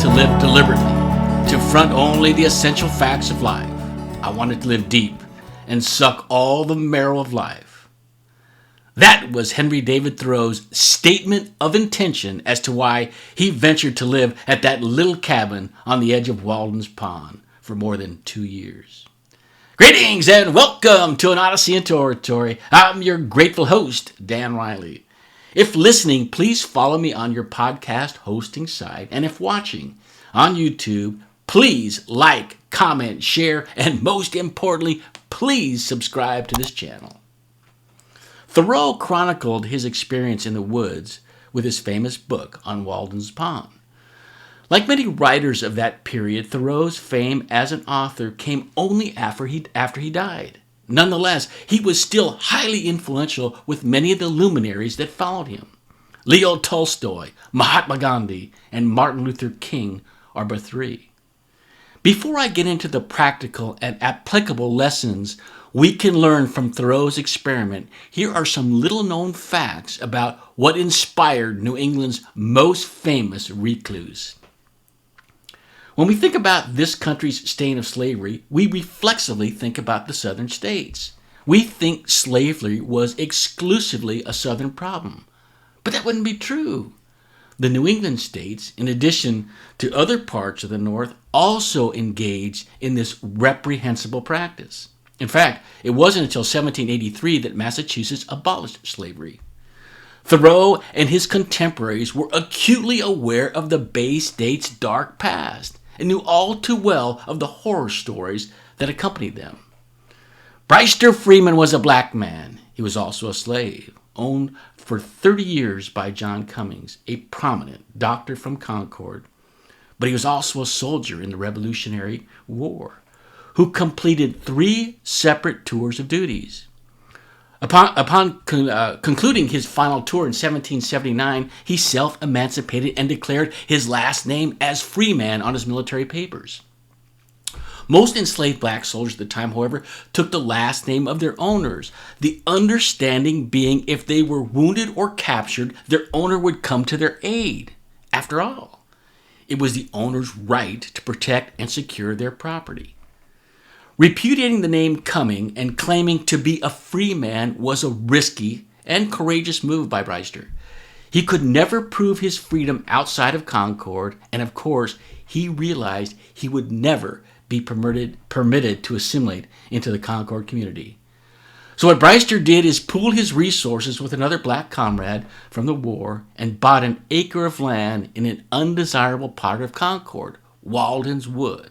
to live deliberately, to front only the essential facts of life. I wanted to live deep and suck all the marrow of life. That was Henry David Thoreau's statement of intention as to why he ventured to live at that little cabin on the edge of Walden Pond for more than 2 years. Greetings and welcome to an Odyssey into Oratory. I'm your grateful host, Dan Riley. If listening, please follow me on your podcast hosting site. And if watching on YouTube, please like, comment, share, and most importantly, please subscribe to this channel. Thoreau chronicled his experience in the woods with his famous book on Walden Pond. Like many writers of that period, Thoreau's fame as an author came only after he died. Nonetheless, he was still highly influential with many of the luminaries that followed him. Leo Tolstoy, Mahatma Gandhi, and Martin Luther King are but three. Before I get into the practical and applicable lessons we can learn from Thoreau's experiment, here are some little-known facts about what inspired New England's most famous recluse. When we think about this country's stain of slavery, we reflexively think about the southern states. We think slavery was exclusively a southern problem. But that wouldn't be true. The New England states, in addition to other parts of the North, also engaged in this reprehensible practice. In fact, it wasn't until 1783 that Massachusetts abolished slavery. Thoreau and his contemporaries were acutely aware of the Bay State's dark past and knew all too well of the horror stories that accompanied them. Bryster Freeman was a black man. He was also a slave, owned for 30 years by John Cummings, a prominent doctor from Concord. But he was also a soldier in the Revolutionary War, who completed 3 separate tours of duties. Upon concluding his final tour in 1779, he self-emancipated and declared his last name as Freeman on his military papers. Most enslaved black soldiers at the time, however, took the last name of their owners, the understanding being if they were wounded or captured, their owner would come to their aid. After all, it was the owner's right to protect and secure their property. Repudiating the name Cumming and claiming to be a free man was a risky and courageous move by Bryster. He could never prove his freedom outside of Concord, and of course, he realized he would never be permitted to assimilate into the Concord community. So what Bryster did is pool his resources with another black comrade from the war and bought an acre of land in an undesirable part of Concord, Walden's Wood.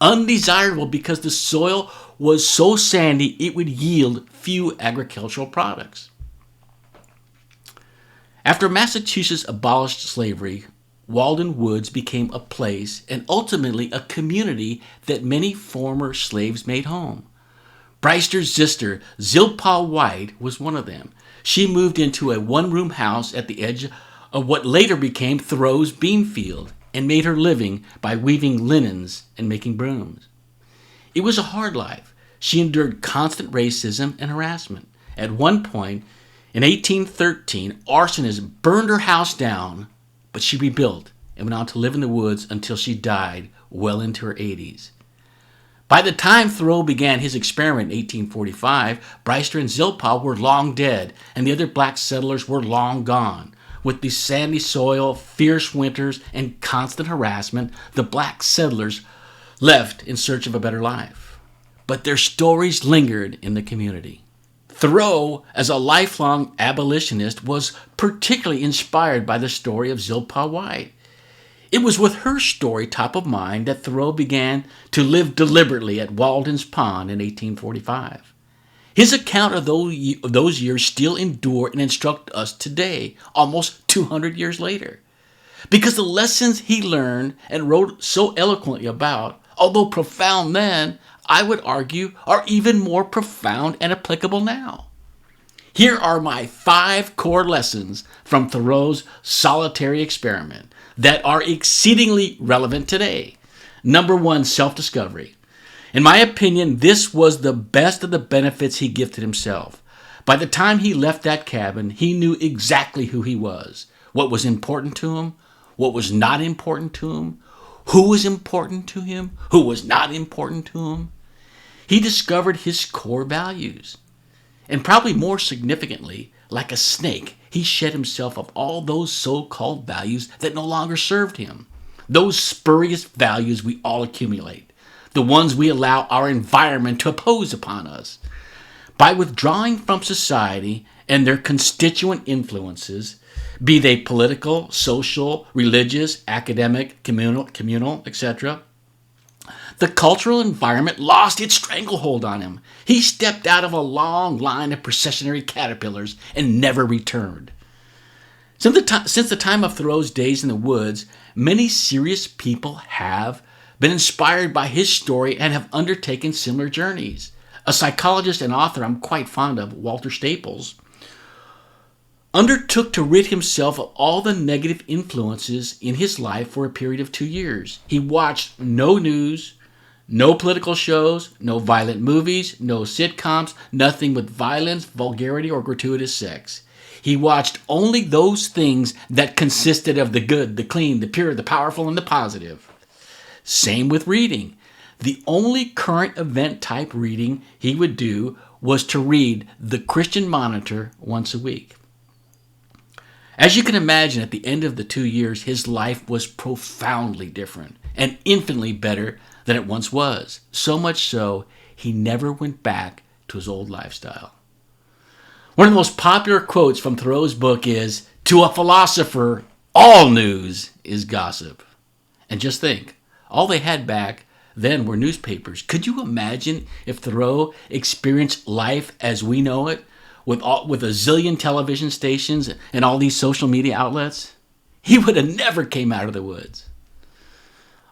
Undesirable because the soil was so sandy it would yield few agricultural products. After Massachusetts abolished slavery, Walden Woods became a place and ultimately a community that many former slaves made home. Bryster's sister, Zilpah White, was one of them. She moved into a one-room house at the edge of what later became Thoreau's bean field, and made her living by weaving linens and making brooms. It was a hard life. She endured constant racism and harassment. At one point, in 1813, arsonists burned her house down, but she rebuilt and went on to live in the woods until she died well into her 80s. By the time Thoreau began his experiment in 1845, Bryster and Zilpah were long dead, and the other black settlers were long gone. With the sandy soil, fierce winters, and constant harassment, the black settlers left in search of a better life. But their stories lingered in the community. Thoreau, as a lifelong abolitionist, was particularly inspired by the story of Zilpah White. It was with her story top of mind that Thoreau began to live deliberately at Walden Pond in 1845. His account of those years still endure and instruct us today, almost 200 years later. Because the lessons he learned and wrote so eloquently about, although profound then, I would argue are even more profound and applicable now. Here are my 5 core lessons from Thoreau's solitary experiment that are exceedingly relevant today. Number 1, self-discovery. In my opinion, this was the best of the benefits he gifted himself. By the time he left that cabin, he knew exactly who he was, what was important to him, what was not important to him, who was important to him, who was not important to him. He discovered his core values. And probably more significantly, like a snake, he shed himself of all those so-called values that no longer served him. Those spurious values we all accumulate. The ones we allow our environment to impose upon us. By withdrawing from society and their constituent influences, be they political, social, religious, academic, communal, etc., the cultural environment lost its stranglehold on him. He stepped out of a long line of processionary caterpillars and never returned. Since the time of Thoreau's days in the woods, many serious people have been inspired by his story and have undertaken similar journeys. A psychologist and author I'm quite fond of, Walter Staples, undertook to rid himself of all the negative influences in his life for a period of 2 years. He watched no news, no political shows, no violent movies, no sitcoms, nothing with violence, vulgarity, or gratuitous sex. He watched only those things that consisted of the good, the clean, the pure, the powerful, and the positive. Same with reading. The only current event type reading he would do was to read the Christian Monitor once a week. As you can imagine, at the end of the 2 years, his life was profoundly different and infinitely better than it once was. So much so, he never went back to his old lifestyle. One of the most popular quotes from Thoreau's book is, "To a philosopher, all news is gossip." And just think, all they had back then were newspapers. Could you imagine if Thoreau experienced life as we know it, with a zillion television stations and all these social media outlets? He would have never came out of the woods.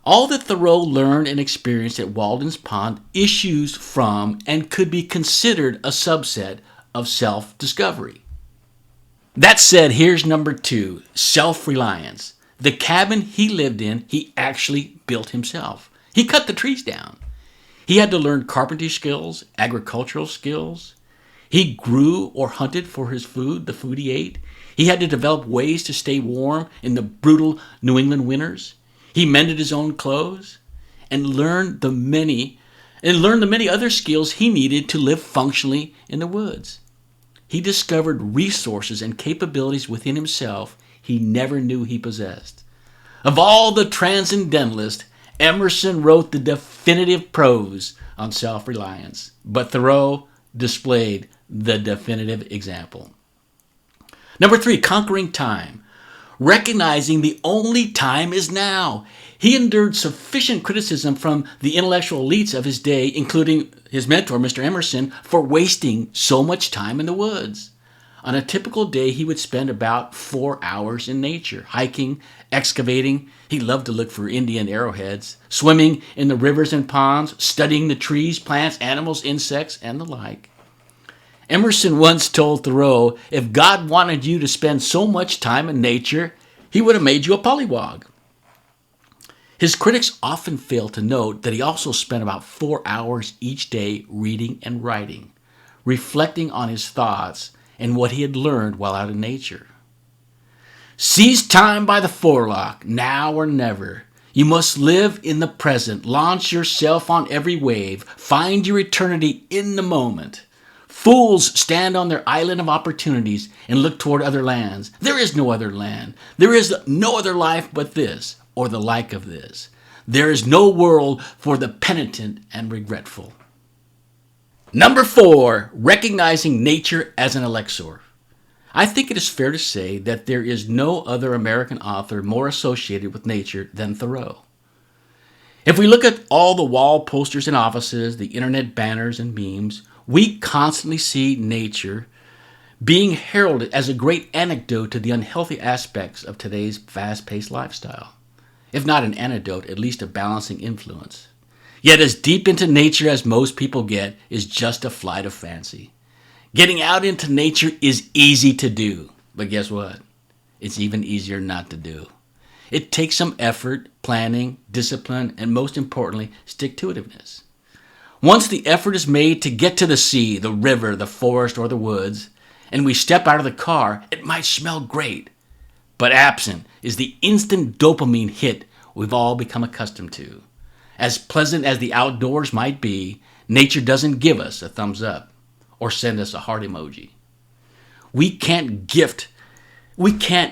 All that Thoreau learned and experienced at Walden Pond issues from and could be considered a subset of self-discovery. That said, here's number 2, self-reliance. The cabin he lived in, he actually built himself. He cut the trees down. He had to learn carpentry skills, agricultural skills. He grew or hunted for his food, the food he ate. He had to develop ways to stay warm in the brutal New England winters. He mended his own clothes and learned the many other skills he needed to live functionally in the woods. He discovered resources and capabilities within himself he never knew he possessed. Of all the transcendentalists, Emerson wrote the definitive prose on self-reliance, but Thoreau displayed the definitive example. Number 3, conquering time. Recognizing the only time is now. He endured sufficient criticism from the intellectual elites of his day, including his mentor, Mr. Emerson, for wasting so much time in the woods. On a typical day, he would spend about 4 hours in nature, hiking, excavating. He loved to look for Indian arrowheads, swimming in the rivers and ponds, studying the trees, plants, animals, insects, and the like. Emerson once told Thoreau, if God wanted you to spend so much time in nature, he would have made you a pollywog. His critics often fail to note that he also spent about 4 hours each day reading and writing, reflecting on his thoughts and what he had learned while out in nature. Seize time by the forelock, now or never. You must live in the present, launch yourself on every wave, find your eternity in the moment. Fools stand on their island of opportunities and look toward other lands. There is no other land. There is no other life but this, or the like of this. There is no world for the penitent and regretful. Number 4, recognizing nature as an elixir. I think it is fair to say that there is no other American author more associated with nature than Thoreau. If we look at all the wall posters in offices, the internet banners and memes, we constantly see nature being heralded as a great antidote to the unhealthy aspects of today's fast-paced lifestyle. If not an antidote, at least a balancing influence. Yet as deep into nature as most people get is just a flight of fancy. Getting out into nature is easy to do, but guess what? It's even easier not to do. It takes some effort, planning, discipline, and most importantly, stick-to-itiveness. Once the effort is made to get to the sea, the river, the forest, or the woods, and we step out of the car, it might smell great, But absent is the instant dopamine hit we've all become accustomed to. As pleasant as the outdoors might be, nature doesn't give us a thumbs up or send us a heart emoji. We can't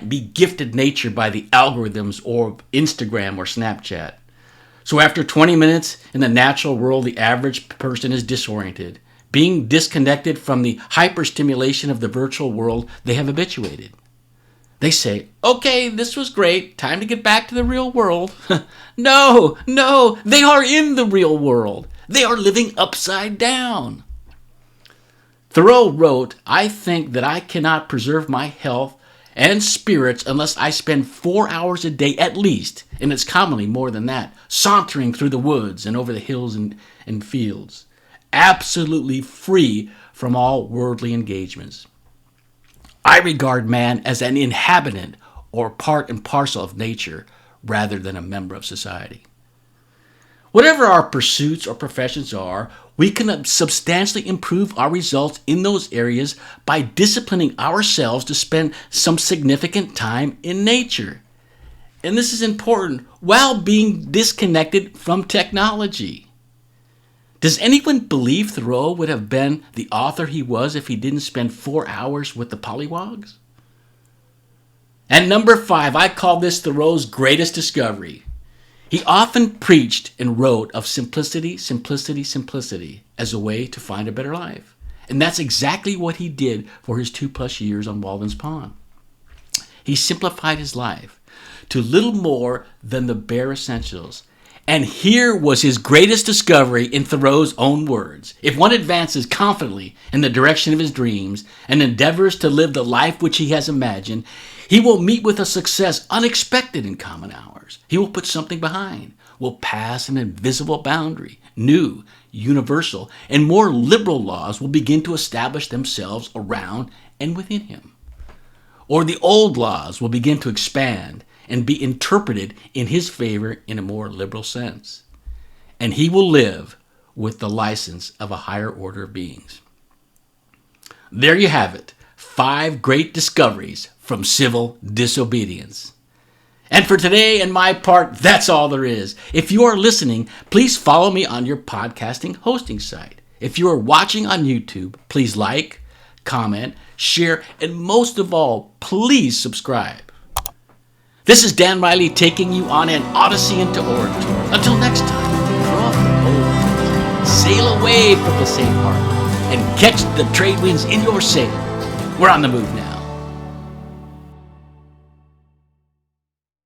be gifted nature by the algorithms or Instagram or Snapchat. So after 20 minutes in the natural world, the average person is disoriented, being disconnected from the hyperstimulation of the virtual world they have habituated. They say, okay, this was great, time to get back to the real world. No, they are in the real world. They are living upside down. Thoreau wrote, I think that I cannot preserve my health and spirits unless I spend 4 hours a day at least, and it's commonly more than that, sauntering through the woods and over the hills and fields, absolutely free from all worldly engagements. I regard man as an inhabitant or part and parcel of nature rather than a member of society. Whatever our pursuits or professions are, we can substantially improve our results in those areas by disciplining ourselves to spend some significant time in nature. And this is important while being disconnected from technology. Does anyone believe Thoreau would have been the author he was if he didn't spend 4 hours with the pollywogs? And number 5, I call this Thoreau's greatest discovery. He often preached and wrote of simplicity, simplicity, simplicity as a way to find a better life. And that's exactly what he did for his 2+ years on Walden Pond. He simplified his life to little more than the bare essentials. And here was his greatest discovery in Thoreau's own words. If one advances confidently in the direction of his dreams and endeavors to live the life which he has imagined, he will meet with a success unexpected in common hours. He will put something behind, will pass an invisible boundary. New, universal, and more liberal laws will begin to establish themselves around and within him. Or the old laws will begin to expand and be interpreted in his favor in a more liberal sense. And he will live with the license of a higher order of beings. There you have it, 5 great discoveries from civil disobedience. And for today and my part, that's all there is. If you are listening, please follow me on your podcasting hosting site. If you are watching on YouTube, please like, comment, share, and most of all, please subscribe. This is Dan Riley taking you on an odyssey into oratory. Until next time, throw off the poles, sail away from the safe harbor, and catch the trade winds in your sail. We're on the move now.